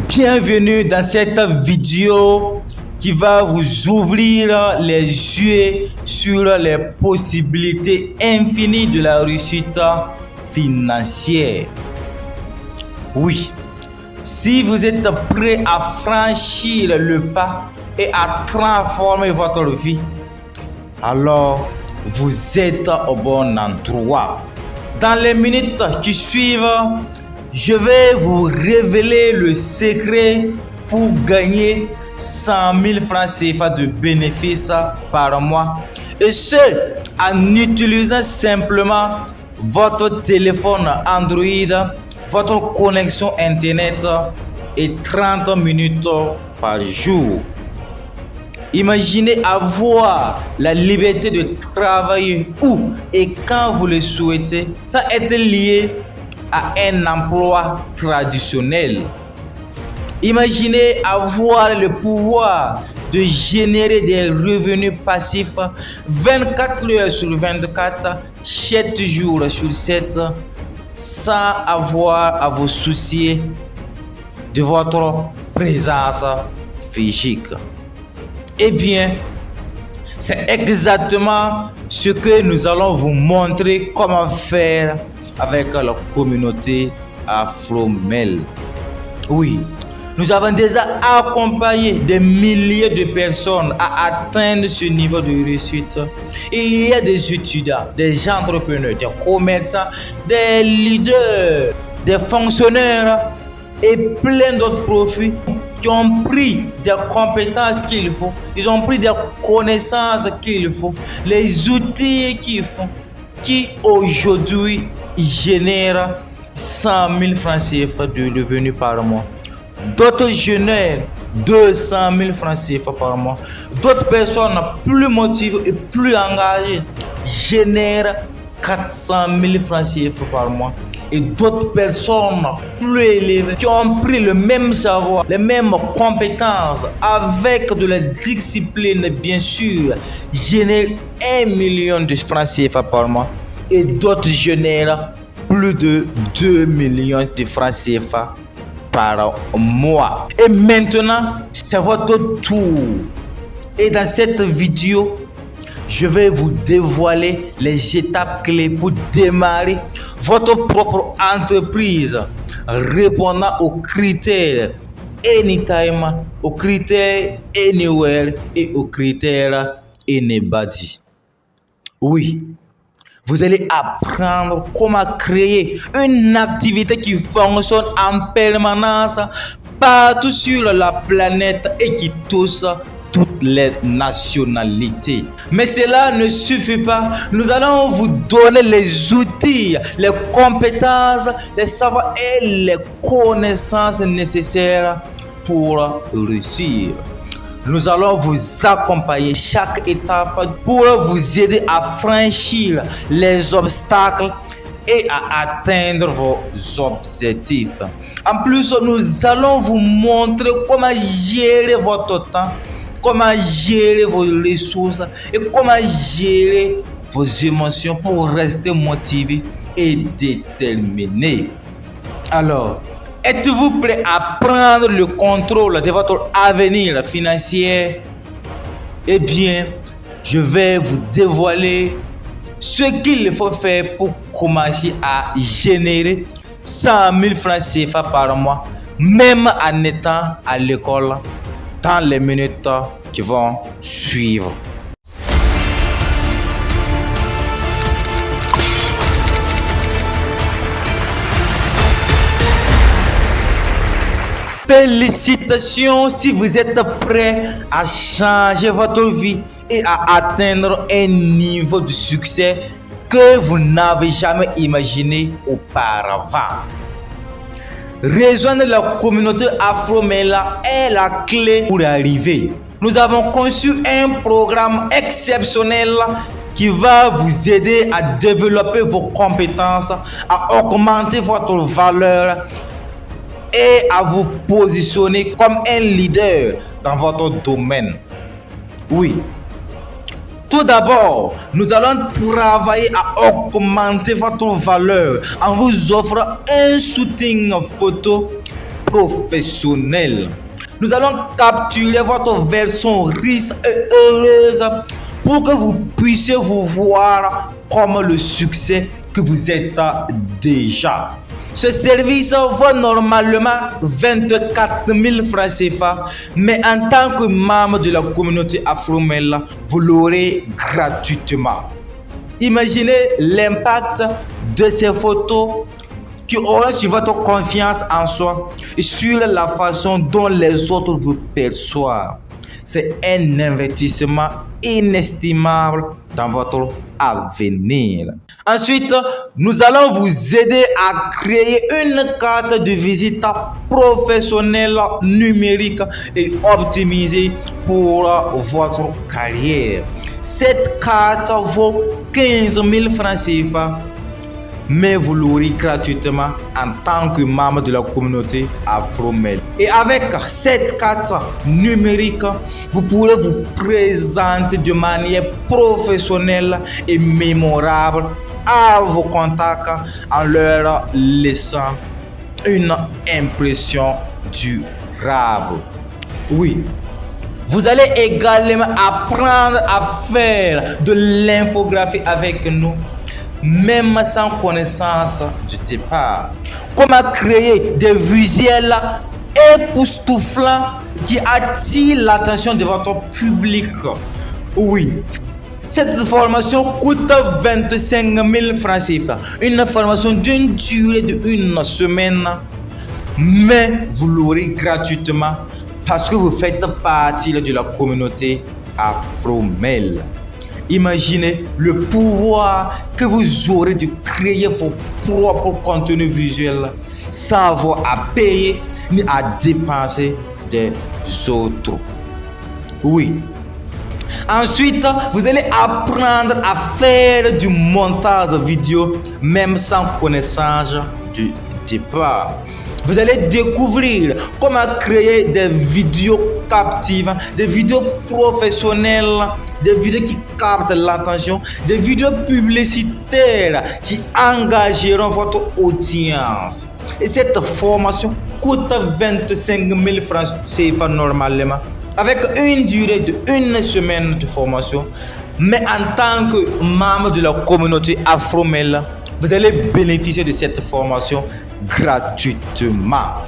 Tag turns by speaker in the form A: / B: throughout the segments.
A: Bienvenue dans cette vidéo qui va vous ouvrir les yeux sur les possibilités infinies de la réussite financière. Oui, si vous êtes prêt à franchir le pas et à transformer votre vie, alors vous êtes au bon endroit. Dans les minutes qui suivent, je vais vous révéler le secret pour gagner 100 000 francs CFA de bénéfices par mois. Et ce, en utilisant simplement votre téléphone Android, votre connexion Internet et 30 minutes par jour. Imaginez avoir la liberté de travailler où et quand vous le souhaitez sans être lié à un emploi traditionnel. Imaginez avoir le pouvoir de générer des revenus passifs 24 heures sur 24, 7 jours sur 7, sans avoir à vous soucier de votre présence physique. Eh bien, c'est exactement ce que nous allons vous montrer comment faire avec la communauté AfroMail. Oui, nous avons déjà accompagné des milliers de personnes à atteindre ce niveau de réussite. Il y a des étudiants, des entrepreneurs, des commerçants, des leaders, des fonctionnaires et plein d'autres profils qui ont pris des compétences qu'il faut, ils ont pris des connaissances qu'il faut, les outils qu'il faut, qui aujourd'hui génèrent 100 000 francs CFA de revenus par mois. D'autres génèrent 200 000 francs CFA par mois. D'autres personnes plus motivées et plus engagées génèrent 400 000 francs CFA par mois. Et d'autres personnes plus élevées qui ont pris le même savoir, les mêmes compétences avec de la discipline bien sûr, génèrent 1 million de francs CFA par mois. Et d'autres génèrent plus de 2 millions de francs CFA par mois. Et maintenant, c'est votre tour. Et dans cette vidéo, je vais vous dévoiler les étapes clés pour démarrer votre propre entreprise répondant aux critères Anytime, aux critères Anywhere et aux critères Anybody. Oui, vous allez apprendre comment créer une activité qui fonctionne en permanence partout sur la planète et qui touche toutes les nationalités. Mais cela ne suffit pas. Nous allons vous donner les outils, les compétences, les savoirs et les connaissances nécessaires pour réussir. Nous allons vous accompagner chaque étape pour vous aider à franchir les obstacles et à atteindre vos objectifs. En plus, nous allons vous montrer comment gérer votre temps, comment gérer vos ressources et comment gérer vos émotions pour rester motivé et déterminé. Alors, êtes-vous prêt à prendre le contrôle de votre avenir financier? Eh bien, je vais vous dévoiler ce qu'il faut faire pour commencer à générer 100 000 francs CFA par mois, même en étant à l'école, dans les minutes qui vont suivre. Félicitations si vous êtes prêt à changer votre vie et à atteindre un niveau de succès que vous n'avez jamais imaginé auparavant. Rejoindre la communauté AfroMail est la clé pour y arriver. Nous avons conçu un programme exceptionnel qui va vous aider à développer vos compétences, à augmenter votre valeur et à vous positionner comme un leader dans votre domaine. Oui. Tout d'abord, nous allons travailler à augmenter votre valeur en vous offrant un shooting photo professionnel. Nous allons capturer votre version riche et heureuse pour que vous puissiez vous voir comme le succès que vous êtes déjà. Ce service vaut normalement 24 000 francs CFA, mais en tant que membre de la communauté Afromel, vous l'aurez gratuitement. Imaginez l'impact de ces photos qui auront sur votre confiance en soi et sur la façon dont les autres vous perçoivent. C'est un investissement inestimable dans votre avenir. Ensuite, nous allons vous aider à créer une carte de visite professionnelle numérique et optimisée pour votre carrière. Cette carte vaut 15 000 francs CFA, mais vous l'aurez gratuitement en tant que membre de la communauté Afromel. Et avec cette carte numérique, vous pourrez vous présenter de manière professionnelle et mémorable à vos contacts en leur laissant une impression durable. Oui. Vous allez également apprendre à faire de l'infographie avec nous, même sans connaissance du départ. Comment créer des visuels époustouflants qui attirent l'attention de votre public. Oui, cette formation coûte 25 000 francs CFA. Une formation d'une durée d'une semaine, mais vous l'aurez gratuitement parce que vous faites partie de la communauté Afromel. Imaginez le pouvoir que vous aurez de créer vos propres contenus visuels sans avoir à payer ni à dépenser des autres. Oui. Ensuite, vous allez apprendre à faire du montage vidéo même sans connaissance du départ. Vous allez découvrir comment créer des vidéos captivantes, des vidéos professionnelles, des vidéos qui captent l'attention, des vidéos publicitaires qui engageront votre audience. Et cette formation coûte 25 000 francs CFA normalement, avec une durée de une semaine de formation. Mais en tant que membre de la communauté Afromel, vous allez bénéficier de cette formation gratuitement.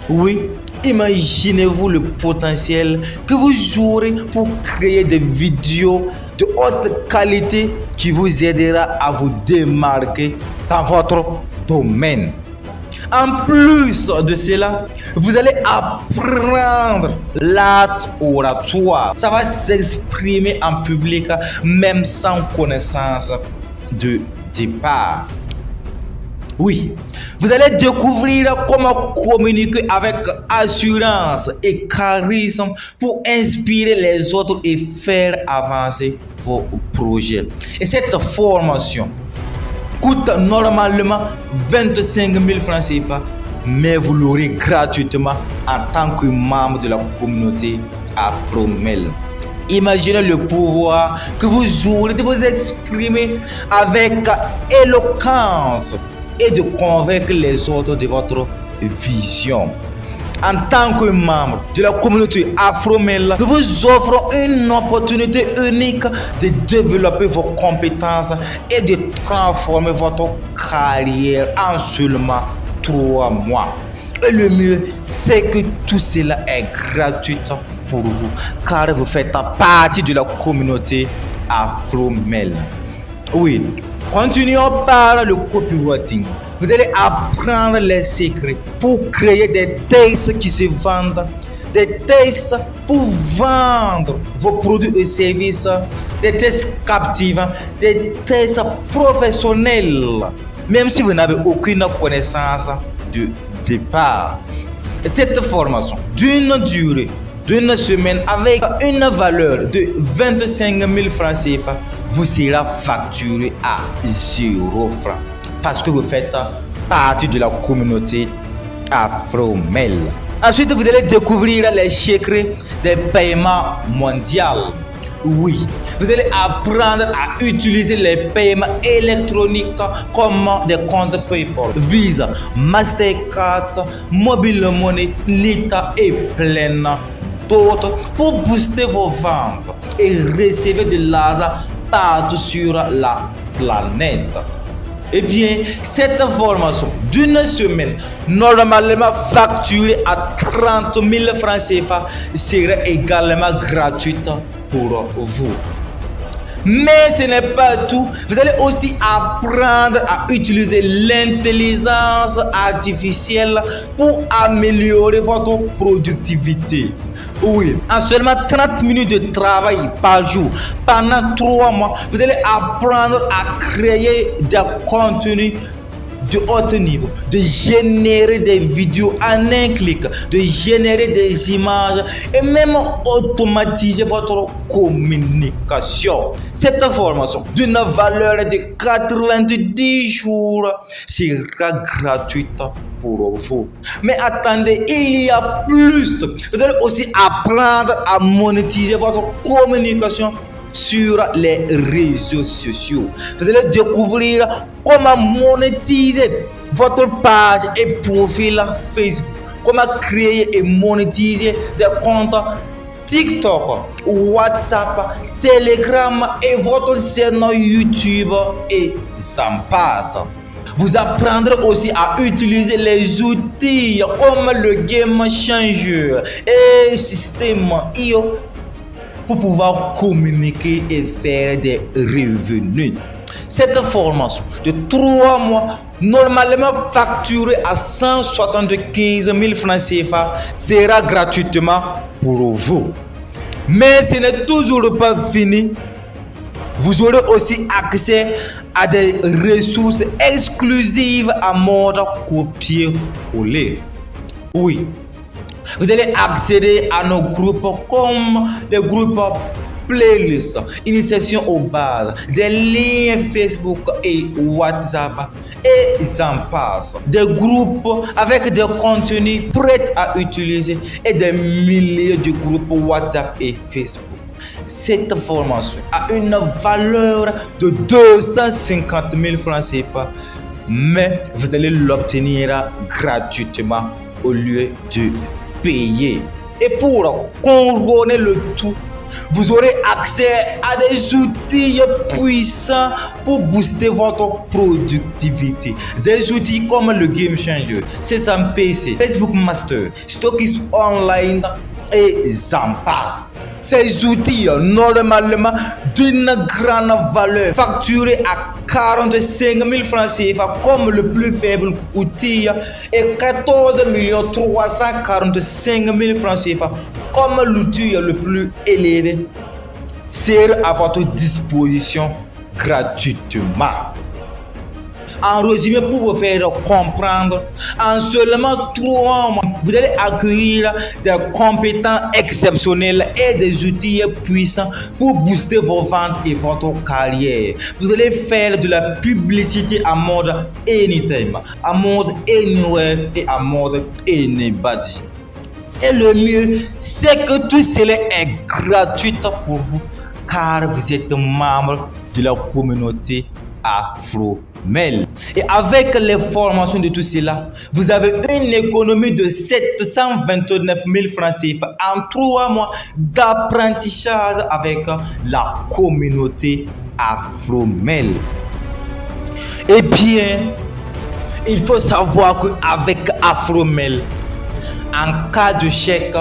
A: Oui, imaginez-vous le potentiel que vous aurez pour créer des vidéos de haute qualité qui vous aidera à vous démarquer dans votre domaine. En plus de cela, vous allez apprendre l'art oratoire. Ça va s'exprimer en public même sans connaissance de départ. Oui, vous allez découvrir comment communiquer avec assurance et charisme pour inspirer les autres et faire avancer vos projets. Et cette formation coûte normalement 25 000 francs CFA, mais vous l'aurez gratuitement en tant que membre de la communauté Afromel. Imaginez le pouvoir que vous aurez de vous exprimer avec éloquence et de convaincre les autres de votre vision. En tant que membre de la communauté Afromel, nous vous offrons une opportunité unique de développer vos compétences et de transformer votre carrière en seulement 3 mois. Et le mieux, c'est que tout cela est gratuit pour vous, car vous faites partie de la communauté Afromel. Oui, continuons par le copywriting. Vous allez apprendre les secrets pour créer des textes qui se vendent, des textes pour vendre vos produits et services, des textes captivants, des textes professionnels, même si vous n'avez aucune connaissance de départ. Cette formation d'une durée d'une semaine avec une valeur de 25 000 francs CFA vous sera facturée à 0 francs parce que vous faites partie de la communauté Afromel. Ensuite, vous allez découvrir les secrets des paiements mondiaux. Oui, vous allez apprendre à utiliser les paiements électroniques comme des comptes PayPal, Visa, Mastercard, Mobile Money, Lita et plein d'autres pour booster vos ventes et recevoir de l'argent partout sur la planète. Eh bien, cette formation d'une semaine, normalement facturée à 30 000 francs CFA, sera également gratuite pour vous. Mais ce n'est pas tout. Vous allez aussi apprendre à utiliser l'intelligence artificielle pour améliorer votre productivité. Oui, en seulement 30 minutes de travail par jour, pendant 3 mois, vous allez apprendre à créer des contenus de haut niveau, de générer des vidéos en un clic, de générer des images et même automatiser votre communication. Cette formation d'une valeur de 90 jours sera gratuite pour vous. Mais attendez, il y a plus. Vous allez aussi apprendre à monétiser votre communication sur les réseaux sociaux. Vous allez découvrir comment monétiser votre page et profil Facebook, comment créer et monétiser des comptes TikTok, WhatsApp, Telegram et votre chaîne YouTube et j'en passe. Vous apprendrez aussi à utiliser les outils comme le Game Changer et le système IO pour pouvoir communiquer et faire des revenus. Cette formation de 3 mois, normalement facturée à 175 000 francs CFA, sera gratuitement pour vous. Mais ce n'est toujours pas fini. Vous aurez aussi accès à des ressources exclusives à mode copier-coller. Oui. Vous allez accéder à nos groupes comme les groupes playlists, initiation aux bases, des liens Facebook et WhatsApp et j'en passe. Des groupes avec des contenus prêts à utiliser et des milliers de groupes WhatsApp et Facebook. Cette formation a une valeur de 250 000 francs CFA, mais vous allez l'obtenir gratuitement au lieu de payer. Et pour couronner le tout, vous aurez accès à des outils puissants pour booster votre productivité. Des outils comme le Game Changer, Sesame PC, Facebook Master, Stockist Online et j'en passe. Ces outils, normalement d'une grande valeur, facturés à 45 000 francs CFA comme le plus faible outil et 14 345 000 francs CFA comme l'outil le plus élevé, sera à votre disposition gratuitement. En résumé, pour vous faire comprendre, en seulement 3 mois, vous allez acquérir des compétences exceptionnelles et des outils puissants pour booster vos ventes et votre carrière. Vous allez faire de la publicité en mode anytime, en mode anywhere et en mode anybody. Et le mieux, c'est que tout cela est gratuit pour vous car vous êtes membre de la communauté AfroMail. Et avec les formations de tout cela, vous avez une économie de 729 000 francs CFA en 3 mois d'apprentissage avec la communauté AfroMail. Eh bien, il faut savoir qu'avec AfroMail, en cas de chèque,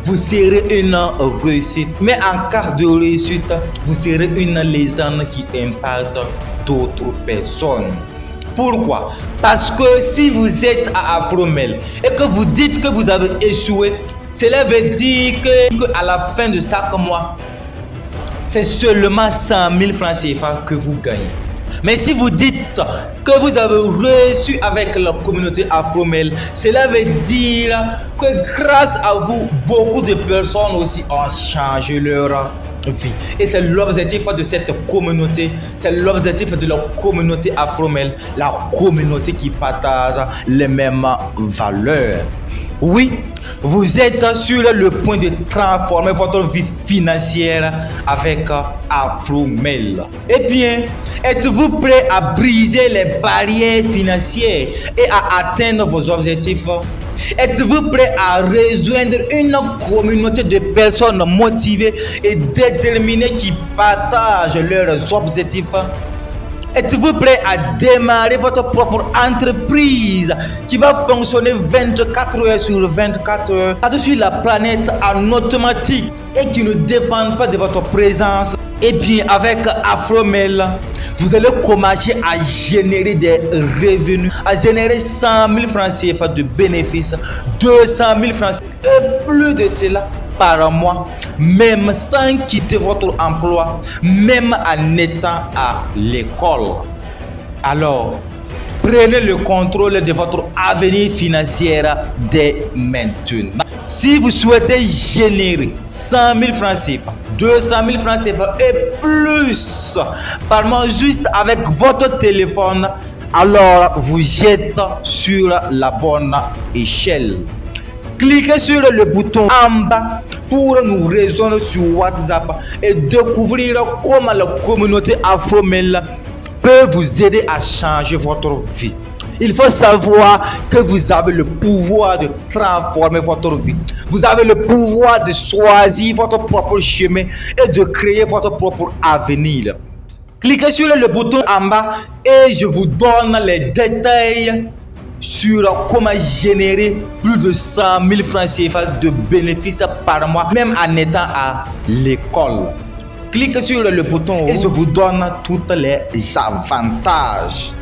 A: vous serez une réussite. Mais en cas de réussite, vous serez une légende qui impacte d'autres personnes. Pourquoi? Parce que si vous êtes à AfroMail et que vous dites que vous avez échoué, cela veut dire qu'à la fin de chaque mois, c'est seulement 100 000 francs CFA que vous gagnez. Mais si vous dites que vous avez reçu avec la communauté AfroMail, cela veut dire que grâce à vous, beaucoup de personnes aussi ont changé leur vie. Et c'est l'objectif de cette communauté, c'est l'objectif de la communauté AfroMail, la communauté qui partage les mêmes valeurs. Oui, vous êtes sur le point de transformer votre vie financière avec Afromail. Eh bien, êtes-vous prêt à briser les barrières financières et à atteindre vos objectifs? Êtes-vous prêt à rejoindre une communauté de personnes motivées et déterminées qui partagent leurs objectifs? Êtes-vous prêt à démarrer votre propre entreprise qui va fonctionner 24 heures sur 24 heures sur la planète en automatique et qui ne dépend pas de votre présence? Eh bien, avec Afromail, vous allez commencer à générer des revenus, à générer 100 000 francs CFA de bénéfices, 200 000 francs CFA et plus de cela par mois, même sans quitter votre emploi, même en étant à l'école. Alors, prenez le contrôle de votre avenir financier dès maintenant. Si vous souhaitez générer 100 000 francs CFA, 200 000 francs CFA et plus par mois juste avec votre téléphone, alors vous êtes sur la bonne échelle. Cliquez sur le bouton en bas pour nous rejoindre sur WhatsApp et découvrir comment la communauté Afromail peut vous aider à changer votre vie. Il faut savoir que vous avez le pouvoir de transformer votre vie. Vous avez le pouvoir de choisir votre propre chemin et de créer votre propre avenir. Cliquez sur le bouton en bas et je vous donne les détails sur comment générer plus de 100 000 francs CFA de bénéfices par mois, même en étant à l'école. Cliquez sur le bouton et je vous donne tous les avantages.